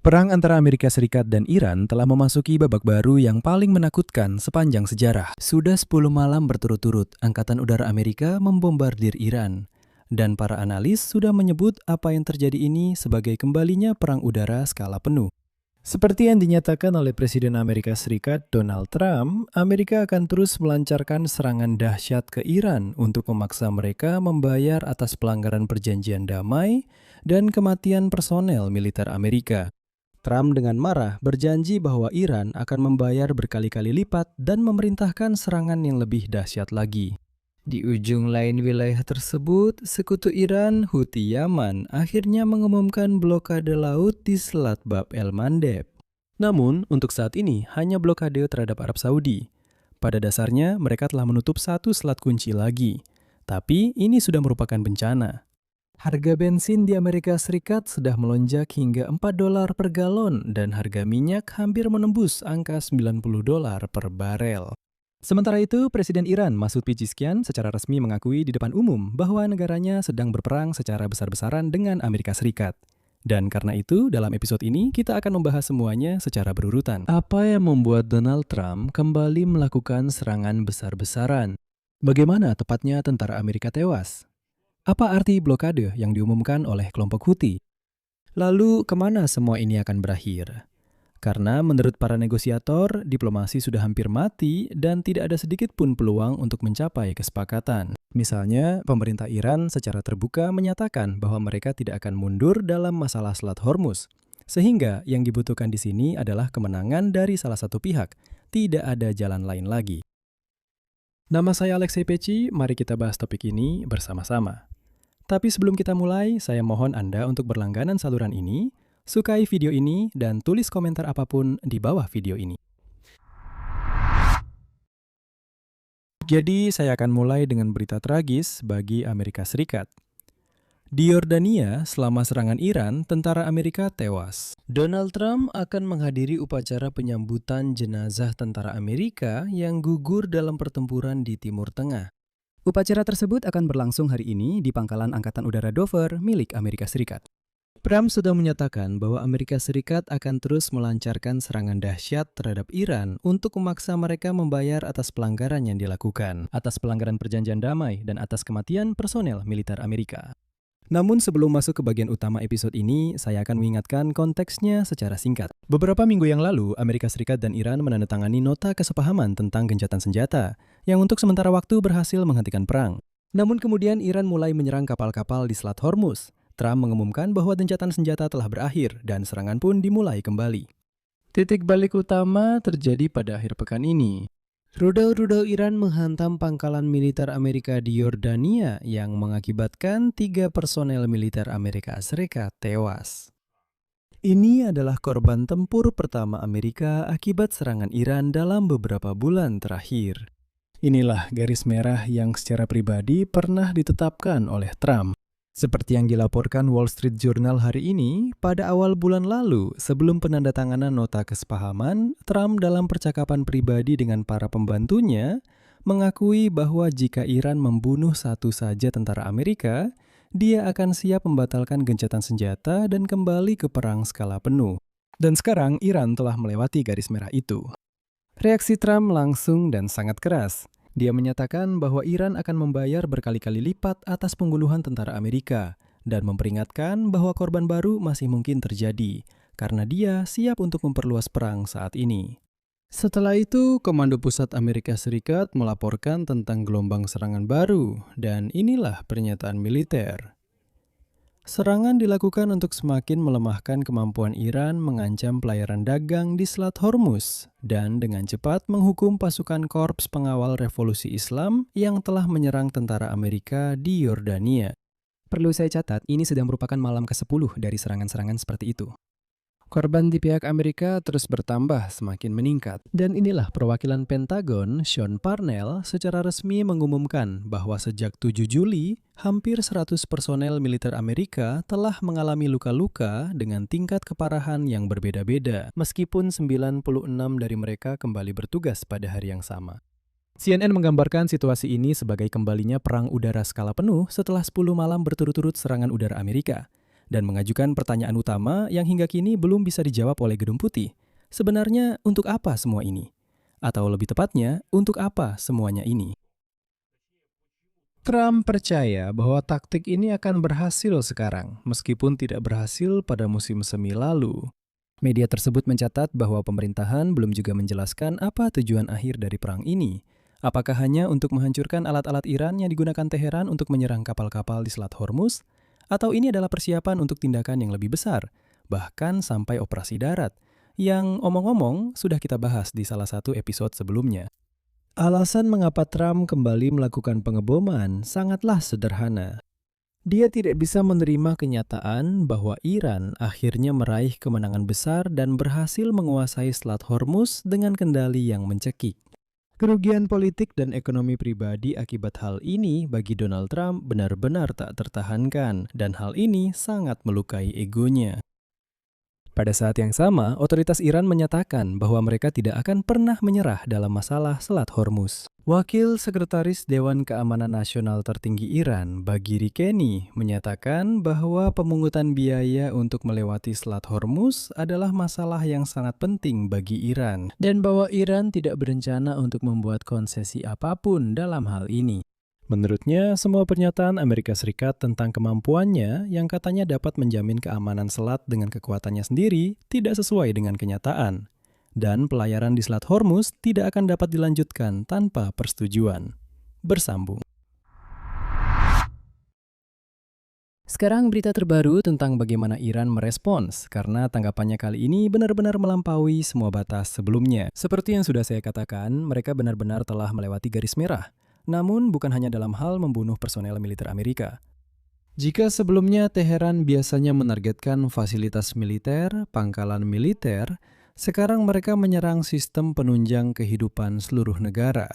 Perang antara Amerika Serikat dan Iran telah memasuki babak baru yang paling menakutkan sepanjang sejarah. Sudah 10 malam berturut-turut, Angkatan Udara Amerika membombardir Iran. Dan para analis sudah menyebut apa yang terjadi ini sebagai kembalinya perang udara skala penuh. Seperti yang dinyatakan oleh Presiden Amerika Serikat Donald Trump, Amerika akan terus melancarkan serangan dahsyat ke Iran untuk memaksa mereka membayar atas pelanggaran perjanjian damai dan kematian personel militer Amerika. Trump dengan marah berjanji bahwa Iran akan membayar berkali-kali lipat dan memerintahkan serangan yang lebih dahsyat lagi. Di ujung lain wilayah tersebut, sekutu Iran, Houthi Yaman, akhirnya mengumumkan blokade laut di Selat Bab el-Mandeb. Namun, untuk saat ini hanya blokade terhadap Arab Saudi. Pada dasarnya, mereka telah menutup satu selat kunci lagi. Tapi, ini sudah merupakan bencana. Harga bensin di Amerika Serikat sudah melonjak hingga $4 per galon dan harga minyak hampir menembus angka $90 per barel. Sementara itu, Presiden Iran Masoud Pezeshkian secara resmi mengakui di depan umum bahwa negaranya sedang berperang secara besar-besaran dengan Amerika Serikat. Dan karena itu, dalam episode ini kita akan membahas semuanya secara berurutan. Apa yang membuat Donald Trump kembali melakukan serangan besar-besaran? Bagaimana tepatnya tentara Amerika tewas? Apa arti blokade yang diumumkan oleh kelompok Houthi? Lalu, kemana semua ini akan berakhir? Karena menurut para negosiator, diplomasi sudah hampir mati dan tidak ada sedikit pun peluang untuk mencapai kesepakatan. Misalnya, pemerintah Iran secara terbuka menyatakan bahwa mereka tidak akan mundur dalam masalah Selat Hormuz. Sehingga yang dibutuhkan di sini adalah kemenangan dari salah satu pihak. Tidak ada jalan lain lagi. Nama saya Alexei Peci, mari kita bahas topik ini bersama-sama. Tapi sebelum kita mulai, saya mohon Anda untuk berlangganan saluran ini, sukai video ini, dan tulis komentar apapun di bawah video ini. Jadi, saya akan mulai dengan berita tragis bagi Amerika Serikat. Di Yordania, selama serangan Iran, tentara Amerika tewas. Donald Trump akan menghadiri upacara penyambutan jenazah tentara Amerika yang gugur dalam pertempuran di Timur Tengah. Upacara tersebut akan berlangsung hari ini di Pangkalan Angkatan Udara Dover milik Amerika Serikat. Trump sudah menyatakan bahwa Amerika Serikat akan terus melancarkan serangan dahsyat terhadap Iran untuk memaksa mereka membayar atas pelanggaran yang dilakukan, atas pelanggaran perjanjian damai, dan atas kematian personel militer Amerika. Namun sebelum masuk ke bagian utama episode ini, saya akan mengingatkan konteksnya secara singkat. Beberapa minggu yang lalu, Amerika Serikat dan Iran menandatangani nota kesepahaman tentang gencatan senjata, yang untuk sementara waktu berhasil menghentikan perang. Namun kemudian Iran mulai menyerang kapal-kapal di Selat Hormuz. Trump mengumumkan bahwa gencatan senjata telah berakhir dan serangan pun dimulai kembali. Titik balik utama terjadi pada akhir pekan ini. Rudal-rudal Iran menghantam pangkalan militer Amerika di Yordania yang mengakibatkan 3 personel militer Amerika Serikat tewas. Ini adalah korban tempur pertama Amerika akibat serangan Iran dalam beberapa bulan terakhir. Inilah garis merah yang secara pribadi pernah ditetapkan oleh Trump. Seperti yang dilaporkan Wall Street Journal hari ini, pada awal bulan lalu, sebelum penandatanganan nota kesepahaman, Trump dalam percakapan pribadi dengan para pembantunya mengakui bahwa jika Iran membunuh satu saja tentara Amerika, dia akan siap membatalkan gencatan senjata dan kembali ke perang skala penuh. Dan sekarang Iran telah melewati garis merah itu. Reaksi Trump langsung dan sangat keras. Dia menyatakan bahwa Iran akan membayar berkali-kali lipat atas pembunuhan tentara Amerika dan memperingatkan bahwa korban baru masih mungkin terjadi karena dia siap untuk memperluas perang saat ini. Setelah itu, Komando Pusat Amerika Serikat melaporkan tentang gelombang serangan baru dan inilah pernyataan militer. Serangan dilakukan untuk semakin melemahkan kemampuan Iran mengancam pelayaran dagang di Selat Hormuz dan dengan cepat menghukum pasukan Korps Pengawal Revolusi Islam yang telah menyerang tentara Amerika di Yordania. Perlu saya catat, ini sudah merupakan malam ke-10 dari serangan-serangan seperti itu. Korban di pihak Amerika terus bertambah semakin meningkat. Dan inilah perwakilan Pentagon, Sean Parnell, secara resmi mengumumkan bahwa sejak 7 Juli, hampir 100 personel militer Amerika telah mengalami luka-luka dengan tingkat keparahan yang berbeda-beda, meskipun 96 dari mereka kembali bertugas pada hari yang sama. CNN menggambarkan situasi ini sebagai kembalinya perang udara skala penuh setelah 10 malam berturut-turut serangan udara Amerika. dan mengajukan pertanyaan utama yang hingga kini belum bisa dijawab oleh Gedung Putih. Sebenarnya untuk apa semua ini? Atau lebih tepatnya, untuk apa semuanya ini? Trump percaya bahwa taktik ini akan berhasil sekarang, meskipun tidak berhasil pada musim semi lalu. Media tersebut mencatat bahwa pemerintahan belum juga menjelaskan apa tujuan akhir dari perang ini. Apakah hanya untuk menghancurkan alat-alat Iran yang digunakan Teheran untuk menyerang kapal-kapal di Selat Hormuz? Atau ini adalah persiapan untuk tindakan yang lebih besar, bahkan sampai operasi darat, yang omong-omong sudah kita bahas di salah satu episode sebelumnya. Alasan mengapa Trump kembali melakukan pengeboman sangatlah sederhana. Dia tidak bisa menerima kenyataan bahwa Iran akhirnya meraih kemenangan besar dan berhasil menguasai Selat Hormuz dengan kendali yang mencekik. Kerugian politik dan ekonomi pribadi akibat hal ini bagi Donald Trump benar-benar tak tertahankan, dan hal ini sangat melukai egonya. Pada saat yang sama, otoritas Iran menyatakan bahwa mereka tidak akan pernah menyerah dalam masalah Selat Hormuz. Wakil Sekretaris Dewan Keamanan Nasional tertinggi Iran, Bagheri Keni, menyatakan bahwa pemungutan biaya untuk melewati Selat Hormuz adalah masalah yang sangat penting bagi Iran, Dan bahwa Iran tidak berencana untuk membuat konsesi apapun dalam hal ini. menurutnya, semua pernyataan Amerika Serikat tentang kemampuannya yang katanya dapat menjamin keamanan selat dengan kekuatannya sendiri tidak sesuai dengan kenyataan. Dan pelayaran di Selat Hormuz tidak akan dapat dilanjutkan tanpa persetujuan. Bersambung. Sekarang berita terbaru tentang bagaimana Iran merespons, karena tanggapannya kali ini benar-benar melampaui semua batas sebelumnya. Seperti yang sudah saya katakan, mereka benar-benar telah melewati garis merah. Namun bukan hanya dalam hal membunuh personel militer Amerika. Jika sebelumnya Teheran biasanya menargetkan fasilitas militer, pangkalan militer, sekarang mereka menyerang sistem penunjang kehidupan seluruh negara.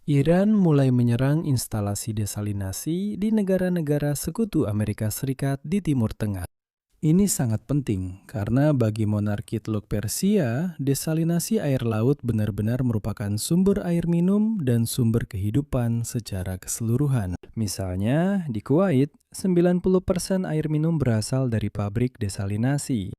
Iran mulai menyerang instalasi desalinasi di negara-negara sekutu Amerika Serikat di Timur Tengah. Ini sangat penting karena bagi monarki Teluk Persia, desalinasi air laut benar-benar merupakan sumber air minum dan sumber kehidupan secara keseluruhan. Misalnya, di Kuwait, 90% air minum berasal dari pabrik desalinasi.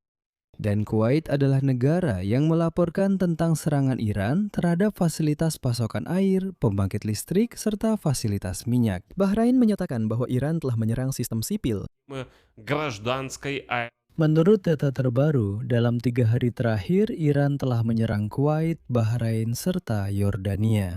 Dan Kuwait adalah negara yang melaporkan tentang serangan Iran terhadap fasilitas pasokan air, pembangkit listrik, serta fasilitas minyak. Bahrain menyatakan bahwa Iran telah menyerang sistem sipil. Menurut data terbaru, dalam 3 hari terakhir, Iran telah menyerang Kuwait, Bahrain, serta Yordania.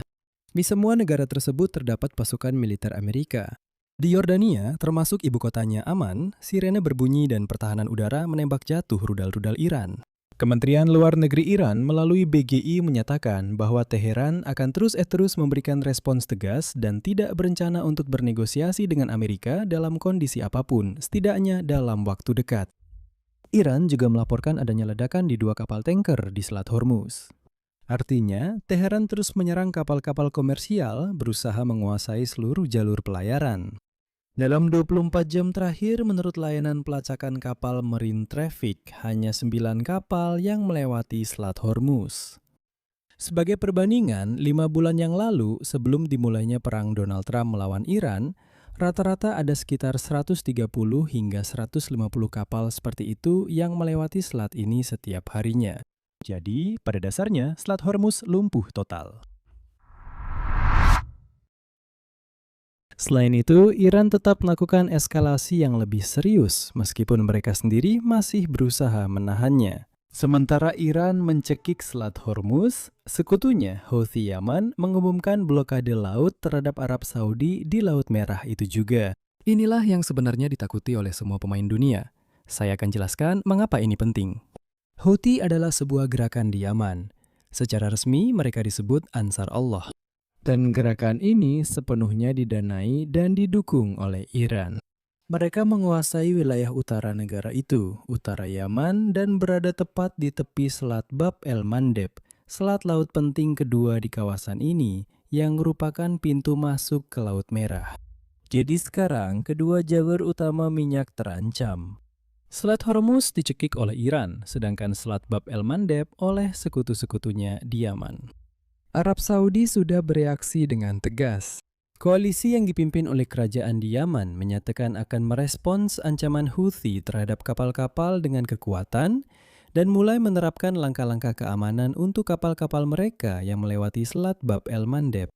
Di semua negara tersebut terdapat pasukan militer Amerika. Di Yordania, termasuk ibu kotanya Amman, sirene berbunyi dan pertahanan udara menembak jatuh rudal-rudal Iran. Kementerian Luar Negeri Iran melalui BGI menyatakan bahwa Teheran akan terus memberikan respons tegas dan tidak berencana untuk bernegosiasi dengan Amerika dalam kondisi apapun, setidaknya dalam waktu dekat. Iran juga melaporkan adanya ledakan di 2 kapal tanker di Selat Hormuz. Artinya, Teheran terus menyerang kapal-kapal komersial berusaha menguasai seluruh jalur pelayaran. Dalam 24 jam terakhir, menurut layanan pelacakan kapal Marine Traffic, hanya 9 kapal yang melewati Selat Hormuz. Sebagai perbandingan, 5 bulan yang lalu, sebelum dimulainya perang Donald Trump melawan Iran, rata-rata ada sekitar 130 hingga 150 kapal seperti itu yang melewati selat ini setiap harinya. Jadi, pada dasarnya, Selat Hormuz lumpuh total. Selain itu, Iran tetap melakukan eskalasi yang lebih serius, meskipun mereka sendiri masih berusaha menahannya. Sementara Iran mencekik Selat Hormuz, sekutunya Houthi Yaman mengumumkan blokade laut terhadap Arab Saudi di Laut Merah itu juga. Inilah yang sebenarnya ditakuti oleh semua pemain dunia. Saya akan jelaskan mengapa ini penting. Houthi adalah sebuah gerakan di Yaman. Secara resmi, mereka disebut Ansar Allah. Dan gerakan ini sepenuhnya didanai dan didukung oleh Iran. Mereka menguasai wilayah utara negara itu, utara Yaman, dan berada tepat di tepi Selat Bab el-Mandeb, selat laut penting kedua di kawasan ini, yang merupakan pintu masuk ke Laut Merah. Jadi sekarang, kedua jalur utama minyak terancam. Selat Hormuz dicekik oleh Iran, sedangkan Selat Bab el-Mandeb oleh sekutu-sekutunya di Yaman. Arab Saudi sudah bereaksi dengan tegas. Koalisi yang dipimpin oleh kerajaan di Yaman menyatakan akan merespons ancaman Houthi terhadap kapal-kapal dengan kekuatan dan mulai menerapkan langkah-langkah keamanan untuk kapal-kapal mereka yang melewati Selat Bab el-Mandeb.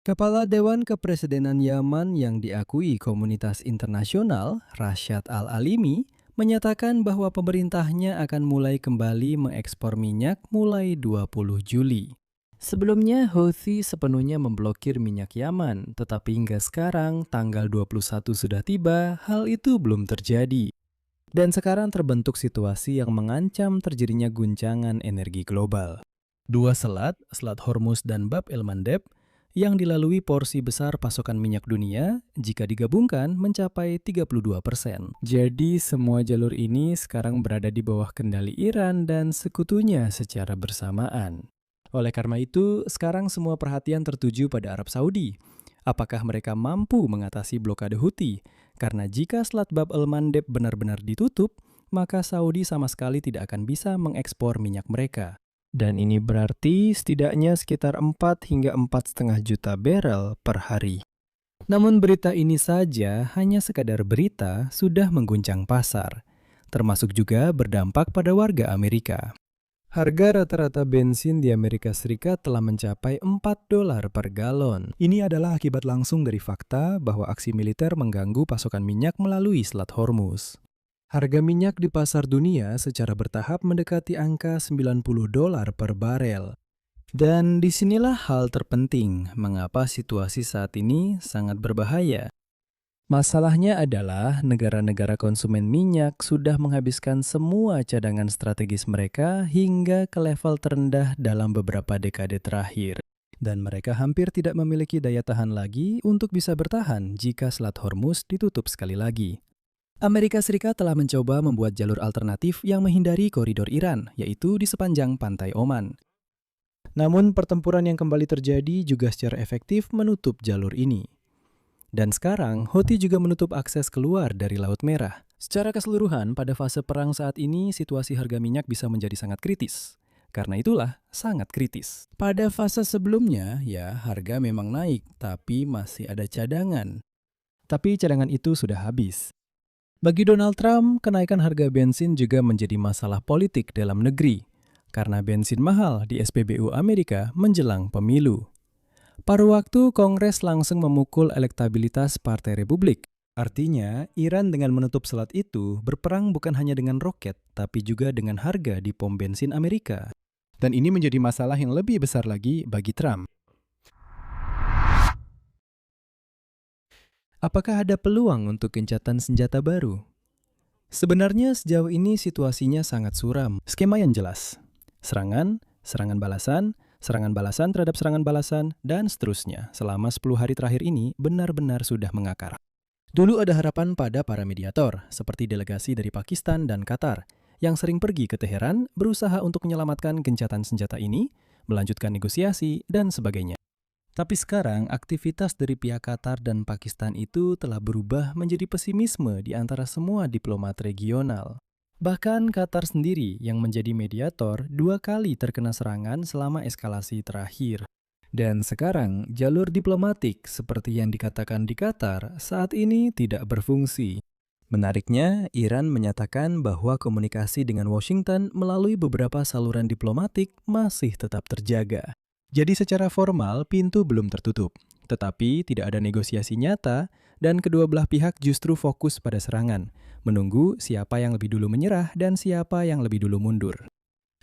Kepala Dewan Kepresidenan Yaman yang diakui komunitas internasional, Rashad Al-Alimi, menyatakan bahwa pemerintahnya akan mulai kembali mengekspor minyak mulai 20 Juli. Sebelumnya, Houthi sepenuhnya memblokir minyak Yaman, tetapi hingga sekarang, tanggal 21 sudah tiba, hal itu belum terjadi. Dan sekarang terbentuk situasi yang mengancam terjadinya guncangan energi global. Dua selat, Selat Hormuz dan Bab el-Mandeb, yang dilalui porsi besar pasokan minyak dunia, jika digabungkan mencapai 32%. Jadi semua jalur ini sekarang berada di bawah kendali Iran dan sekutunya secara bersamaan. Oleh karena itu, sekarang semua perhatian tertuju pada Arab Saudi. Apakah mereka mampu mengatasi blokade Houthi? Karena jika Selat Bab el-Mandeb benar-benar ditutup, maka Saudi sama sekali tidak akan bisa mengekspor minyak mereka. Dan ini berarti setidaknya sekitar 4 hingga 4,5 juta barel per hari. Namun berita ini saja hanya sekadar berita sudah mengguncang pasar, termasuk juga berdampak pada warga Amerika. Harga rata-rata bensin di Amerika Serikat telah mencapai $4 per galon. Ini adalah akibat langsung dari fakta bahwa aksi militer mengganggu pasokan minyak melalui Selat Hormuz. Harga minyak di pasar dunia secara bertahap mendekati angka $90 per barel. Dan disinilah hal terpenting mengapa situasi saat ini sangat berbahaya. Masalahnya adalah negara-negara konsumen minyak sudah menghabiskan semua cadangan strategis mereka hingga ke level terendah dalam beberapa dekade terakhir. Dan mereka hampir tidak memiliki daya tahan lagi untuk bisa bertahan jika Selat Hormuz ditutup sekali lagi. Amerika Serikat telah mencoba membuat jalur alternatif yang menghindari koridor Iran, yaitu di sepanjang pantai Oman. Namun pertempuran yang kembali terjadi juga secara efektif menutup jalur ini. Dan sekarang, Houthi juga menutup akses keluar dari Laut Merah. Secara keseluruhan, pada fase perang saat ini, situasi harga minyak bisa menjadi sangat kritis. Karena itulah, sangat kritis. Pada fase sebelumnya, ya harga memang naik, tapi masih ada cadangan. Tapi cadangan itu sudah habis. Bagi Donald Trump, kenaikan harga bensin juga menjadi masalah politik dalam negeri. Karena bensin mahal di SPBU Amerika menjelang pemilu. Paruh waktu, Kongres langsung memukul elektabilitas Partai Republik. Artinya, Iran dengan menutup selat itu berperang bukan hanya dengan roket, tapi juga dengan harga di pom bensin Amerika. Dan ini menjadi masalah yang lebih besar lagi bagi Trump. Apakah ada peluang untuk gencatan senjata baru? Sebenarnya sejauh ini situasinya sangat suram. Skema yang jelas. Serangan, serangan balasan terhadap serangan balasan, dan seterusnya selama 10 hari terakhir ini benar-benar sudah mengakar. Dulu ada harapan pada para mediator, seperti delegasi dari Pakistan dan Qatar, yang sering pergi ke Teheran berusaha untuk menyelamatkan gencatan senjata ini, melanjutkan negosiasi, dan sebagainya. Tapi sekarang, aktivitas dari pihak Qatar dan Pakistan itu telah berubah menjadi pesimisme di antara semua diplomat regional. Bahkan Qatar sendiri yang menjadi mediator 2 kali terkena serangan selama eskalasi terakhir. Dan sekarang jalur diplomatik seperti yang dikatakan di Qatar saat ini tidak berfungsi. Menariknya, Iran menyatakan bahwa komunikasi dengan Washington melalui beberapa saluran diplomatik masih tetap terjaga. Jadi secara formal pintu belum tertutup, tetapi tidak ada negosiasi nyata dan kedua belah pihak justru fokus pada serangan, menunggu siapa yang lebih dulu menyerah dan siapa yang lebih dulu mundur.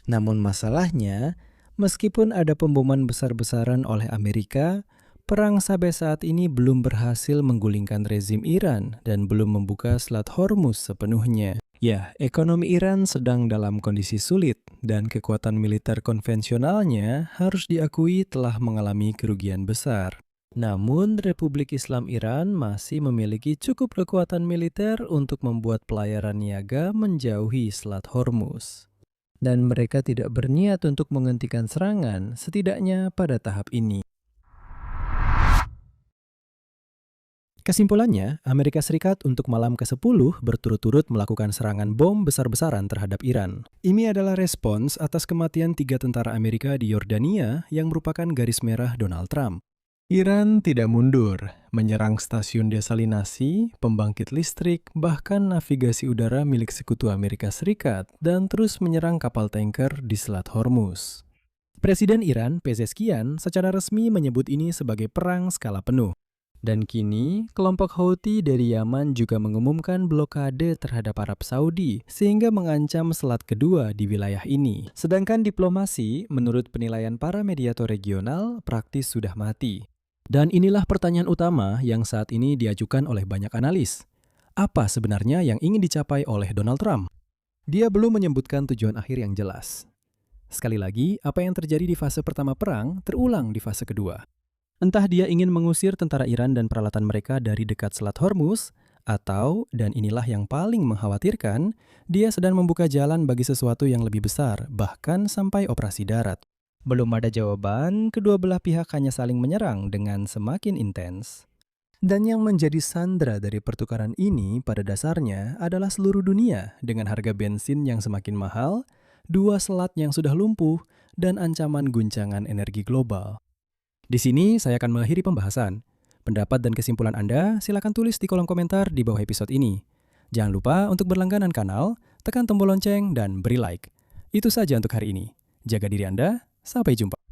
Namun masalahnya, meskipun ada pemboman besar-besaran oleh Amerika, perang sampai saat ini belum berhasil menggulingkan rezim Iran dan belum membuka Selat Hormuz sepenuhnya. Ya, ekonomi Iran sedang dalam kondisi sulit dan kekuatan militer konvensionalnya harus diakui telah mengalami kerugian besar. Namun, Republik Islam Iran masih memiliki cukup kekuatan militer untuk membuat pelayaran niaga menjauhi Selat Hormuz. Dan mereka tidak berniat untuk menghentikan serangan, setidaknya pada tahap ini. Kesimpulannya, Amerika Serikat untuk malam ke-10 berturut-turut melakukan serangan bom besar-besaran terhadap Iran. Ini adalah respons atas kematian 3 tentara Amerika di Yordania yang merupakan garis merah Donald Trump. Iran tidak mundur, menyerang stasiun desalinasi, pembangkit listrik, bahkan navigasi udara milik Sekutu Amerika Serikat, dan terus menyerang kapal tanker di Selat Hormuz. Presiden Iran, Pezeshkian, secara resmi menyebut ini sebagai perang skala penuh. Dan kini, kelompok Houthi dari Yaman juga mengumumkan blokade terhadap Arab Saudi sehingga mengancam selat kedua di wilayah ini. Sedangkan diplomasi, menurut penilaian para mediator regional, praktis sudah mati. Dan inilah pertanyaan utama yang saat ini diajukan oleh banyak analis. Apa sebenarnya yang ingin dicapai oleh Donald Trump? Dia belum menyebutkan tujuan akhir yang jelas. Sekali lagi, apa yang terjadi di fase pertama perang terulang di fase kedua. Entah dia ingin mengusir tentara Iran dan peralatan mereka dari dekat Selat Hormuz, atau, dan inilah yang paling mengkhawatirkan, dia sedang membuka jalan bagi sesuatu yang lebih besar, bahkan sampai operasi darat. Belum ada jawaban, kedua belah pihak hanya saling menyerang dengan semakin intens. Dan yang menjadi sandera dari pertukaran ini pada dasarnya adalah seluruh dunia dengan harga bensin yang semakin mahal, dua selat yang sudah lumpuh, dan ancaman guncangan energi global. Di sini saya akan mengakhiri pembahasan. Pendapat dan kesimpulan Anda silakan tulis di kolom komentar di bawah episode ini. Jangan lupa untuk berlangganan kanal, tekan tombol lonceng, dan beri like. Itu saja untuk hari ini. Jaga diri Anda, sampai jumpa.